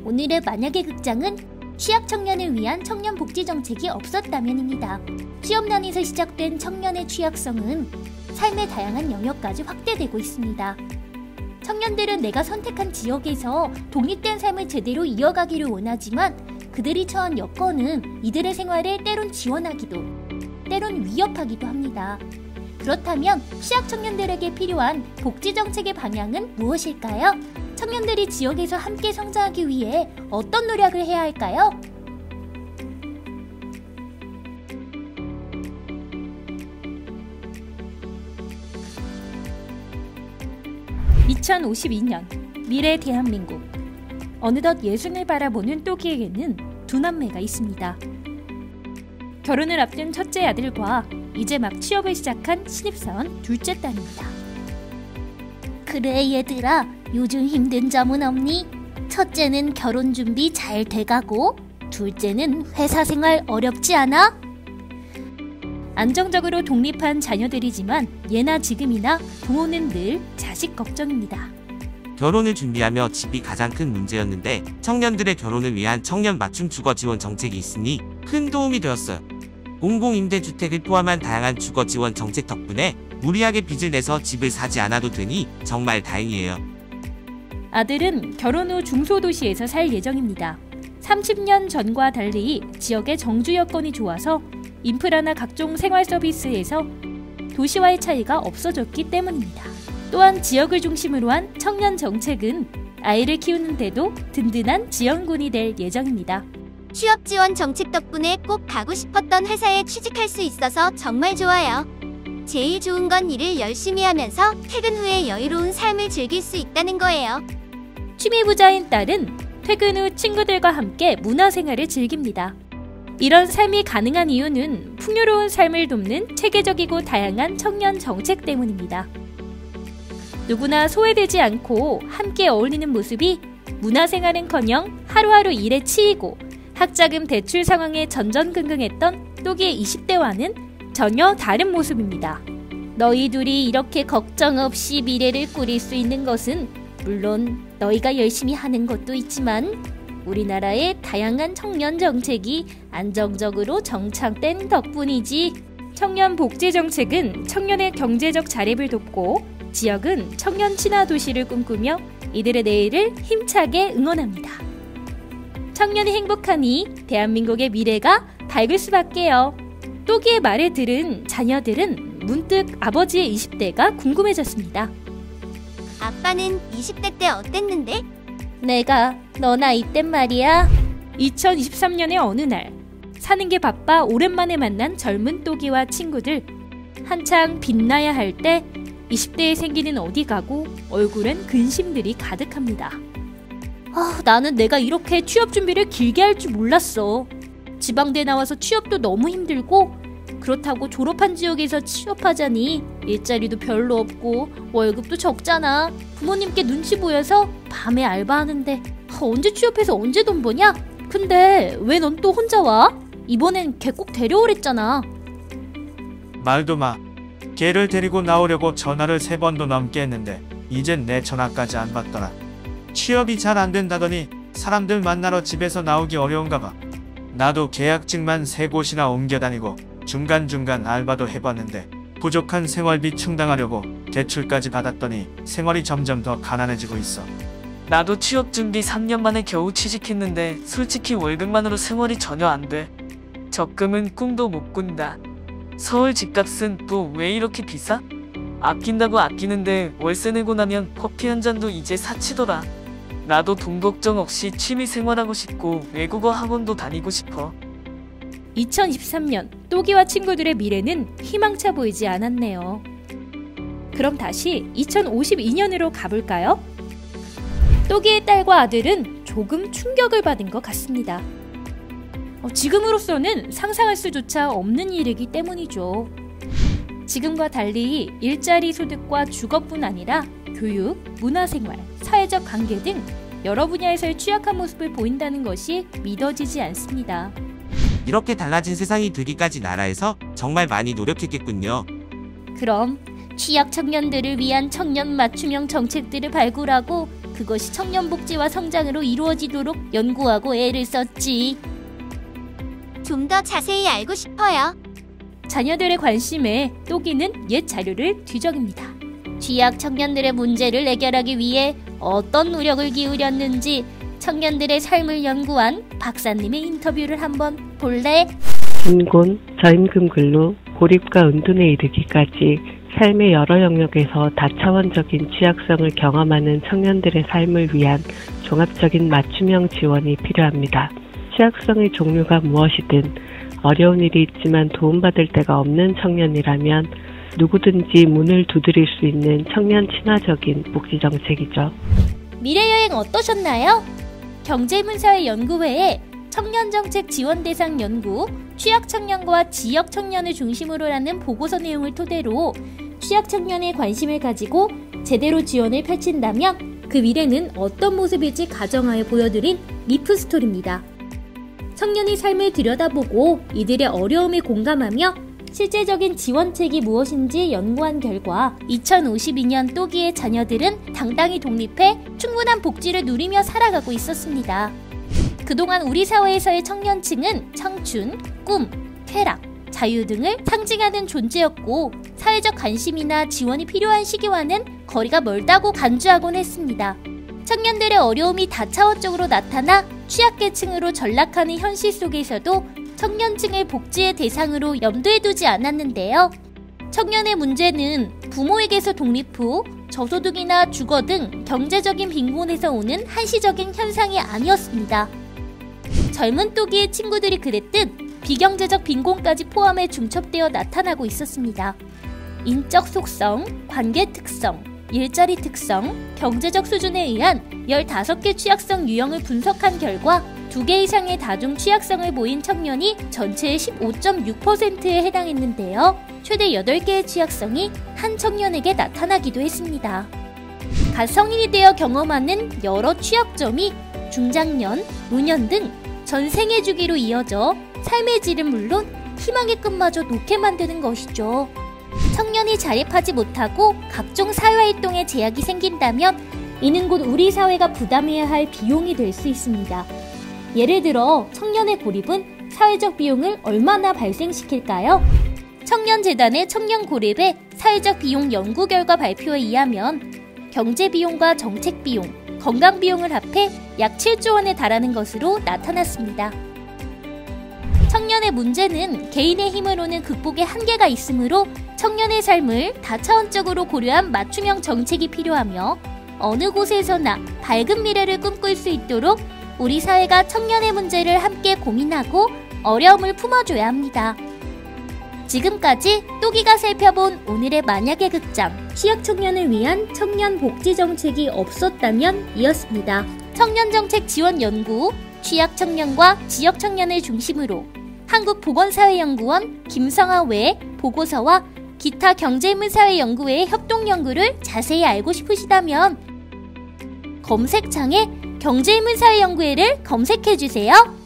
오늘의 만약의 극장은 취약 청년을 위한 청년 복지 정책이 없었다면입니다. 취업난에서 시작된 청년의 취약성은 삶의 다양한 영역까지 확대되고 있습니다. 청년들은 내가 선택한 지역에서 독립된 삶을 제대로 이어가기를 원하지만 그들이 처한 여건은 이들의 생활을 때론 지원하기도, 때론 위협하기도 합니다. 그렇다면 취약 청년들에게 필요한 복지 정책의 방향은 무엇일까요? 청년들이 지역에서 함께 성장하기 위해 어떤 노력을 해야 할까요? (2052년) 미래 대한민국. 어느덧 예순을 바라보는 또기에게는 두 남매가 있습니다. 결혼을 앞둔 첫째 아들과 이제 막 취업을 시작한 신입사원 둘째 딸입니다. 그래 얘들아, 요즘 힘든 점은 없니? 첫째는 결혼 준비 잘 돼가고 둘째는 회사 생활 어렵지 않아? 안정적으로 독립한 자녀들이지만 예나 지금이나 부모는 늘 자식 걱정입니다. 결혼을 준비하며 집이 가장 큰 문제였는데 청년들의 결혼을 위한 청년 맞춤 주거 지원 정책이 있으니 큰 도움이 되었어요. 공공임대주택을 포함한 다양한 주거 지원 정책 덕분에 무리하게 빚을 내서 집을 사지 않아도 되니 정말 다행이에요. 아들은 결혼 후 중소도시에서 살 예정입니다. 30년 전과 달리 지역의 정주 여건이 좋아서 인프라나 각종 생활 서비스에서 도시와의 차이가 없어졌기 때문입니다. 또한 지역을 중심으로 한 청년 정책은 아이를 키우는데도 든든한 지원군이 될 예정입니다. 취업 지원 정책 덕분에 꼭 가고 싶었던 회사에 취직할 수 있어서 정말 좋아요. 제일 좋은 건 일을 열심히 하면서 퇴근 후에 여유로운 삶을 즐길 수 있다는 거예요. 취미부자인 딸은 퇴근 후 친구들과 함께 문화생활을 즐깁니다. 이런 삶이 가능한 이유는 풍요로운 삶을 돕는 체계적이고 다양한 청년 정책 때문입니다. 누구나 소외되지 않고 함께 어울리는 모습이 문화생활은커녕 하루하루 일에 치이고 학자금 대출 상황에 전전긍긍했던 또기의 20대와는 전혀 다른 모습입니다. 너희 둘이 이렇게 걱정 없이 미래를 꾸릴 수 있는 것은 물론 너희가 열심히 하는 것도 있지만 우리나라의 다양한 청년 정책이 안정적으로 정착된 덕분이지. 청년 복지 정책은 청년의 경제적 자립을 돕고 지역은 청년 친화 도시를 꿈꾸며 이들의 내일을 힘차게 응원합니다. 청년이 행복하니 대한민국의 미래가 밝을 수밖에요. 또기의 말을 들은 자녀들은 문득 아버지의 20대가 궁금해졌습니다. 아빠는 20대 때 어땠는데? 내가 너 나이 땐 말이야. 2023년의 어느 날 사는 게 바빠 오랜만에 만난 젊은 또기와 친구들. 한창 빛나야 할 때 20대의 생기는 어디 가고 얼굴엔 근심들이 가득합니다. 나는 내가 이렇게 취업 준비를 길게 할 줄 몰랐어. 지방대 나와서 취업도 너무 힘들고 그렇다고 졸업한 지역에서 취업하자니 일자리도 별로 없고 월급도 적잖아. 부모님께 눈치 보여서 밤에 알바하는데 언제 취업해서 언제 돈 버냐? 근데 왜 넌 또 혼자 와? 이번엔 걔 꼭 데려오랬잖아. 말도 마. 걔를 데리고 나오려고 전화를 3번도 넘게 했는데 이젠 내 전화까지 안 받더라. 취업이 잘 안 된다더니 사람들 만나러 집에서 나오기 어려운가 봐. 나도 계약직만 3곳이나 옮겨 다니고 중간중간 알바도 해봤는데 부족한 생활비 충당하려고 대출까지 받았더니 생활이 점점 더 가난해지고 있어. 나도 취업 준비 3년 만에 겨우 취직했는데 솔직히 월급만으로 생활이 전혀 안 돼. 적금은 꿈도 못 꾼다. 서울 집값은 또 왜 이렇게 비싸? 아낀다고 아끼는데 월세 내고 나면 커피 한 잔도 이제 사치더라. 나도 돈 걱정 없이 취미 생활하고 싶고 외국어 학원도 다니고 싶어. 2023년 또기와 친구들의 미래는 희망차 보이지 않았네요. 그럼 다시 2052년으로 가볼까요? 또기의 딸과 아들은 조금 충격을 받은 것 같습니다. 지금으로서는 상상할 수조차 없는 일이기 때문이죠. 지금과 달리 일자리 소득과 주거뿐 아니라 교육, 문화생활, 사회적 관계 등 여러 분야에서의 취약한 모습을 보인다는 것이 믿어지지 않습니다. 이렇게 달라진 세상이 되기까지 나라에서 정말 많이 노력했겠군요. 그럼 취약 청년들을 위한 청년 맞춤형 정책들을 발굴하고 그것이 청년 복지와 성장으로 이루어지도록 연구하고 애를 썼지. 좀 더 자세히 알고 싶어요. 자녀들의 관심에 또기는 옛 자료를 뒤적입니다. 취약 청년들의 문제를 해결하기 위해 어떤 노력을 기울였는지 청년들의 삶을 연구한 박사님의 인터뷰를 한번 볼래? 빈곤, 저임금 근로, 고립과 은둔에 이르기까지 삶의 여러 영역에서 다차원적인 취약성을 경험하는 청년들의 삶을 위한 종합적인 맞춤형 지원이 필요합니다. 취약성의 종류가 무엇이든 어려운 일이 있지만 도움받을 데가 없는 청년이라면 누구든지 문을 두드릴 수 있는 청년 친화적인 복지정책이죠. 미래여행 어떠셨나요? 경제문사회연구회의 청년정책 지원대상 연구, 취약청년과 지역청년을 중심으로 하는 보고서 내용을 토대로 취약청년의 관심을 가지고 제대로 지원을 펼친다면 그 미래는 어떤 모습일지 가정하여 보여드린 리프스토리입니다. 청년의 삶을 들여다보고 이들의 어려움에 공감하며 실제적인 지원책이 무엇인지 연구한 결과 2052년 또기의 자녀들은 당당히 독립해 충분한 복지를 누리며 살아가고 있었습니다. 그동안 우리 사회에서의 청년층은 청춘, 꿈, 쾌락, 자유 등을 상징하는 존재였고 사회적 관심이나 지원이 필요한 시기와는 거리가 멀다고 간주하곤 했습니다. 청년들의 어려움이 다차원적으로 나타나 취약계층으로 전락하는 현실 속에서도 청년층을 복지의 대상으로 염두에 두지 않았는데요. 청년의 문제는 부모에게서 독립 후 저소득이나 주거 등 경제적인 빈곤에서 오는 한시적인 현상이 아니었습니다. 젊은 또기의 친구들이 그랬듯 비경제적 빈곤까지 포함해 중첩되어 나타나고 있었습니다. 인적 속성, 관계 특성, 일자리 특성, 경제적 수준에 의한 15개 취약성 유형을 분석한 결과 2개 이상의 다중 취약성을 보인 청년이 전체의 15.6%에 해당했는데요. 최대 8개의 취약성이 한 청년에게 나타나기도 했습니다. 갓 성인이 되어 경험하는 여러 취약점이 중장년, 노년 등 전생의 주기로 이어져 삶의 질은 물론 희망의 끝마저 놓게 만드는 것이죠. 청년이 자립하지 못하고 각종 사회활동에 제약이 생긴다면 이는 곧 우리 사회가 부담해야 할 비용이 될 수 있습니다. 예를 들어 청년의 고립은 사회적 비용을 얼마나 발생시킬까요? 청년재단의 청년고립의 사회적 비용 연구 결과 발표에 의하면 경제비용과 정책비용, 건강비용을 합해 약 7조 원에 달하는 것으로 나타났습니다. 청년의 문제는 개인의 힘으로는 극복의 한계가 있으므로 청년의 삶을 다차원적으로 고려한 맞춤형 정책이 필요하며 어느 곳에서나 밝은 미래를 꿈꿀 수 있도록 우리 사회가 청년의 문제를 함께 고민하고 어려움을 품어줘야 합니다. 지금까지 또기가 살펴본 오늘의 만약의 극장 취약청년을 위한 청년복지정책이 없었다면 이었습니다. 청년정책 지원 연구, 취약청년과 지역청년을 중심으로 한국보건사회연구원 김성아 외 보고서와 기타 경제문사회연구회의 협동연구를 자세히 알고 싶으시다면 검색창에 경제문사회연구회를 검색해주세요.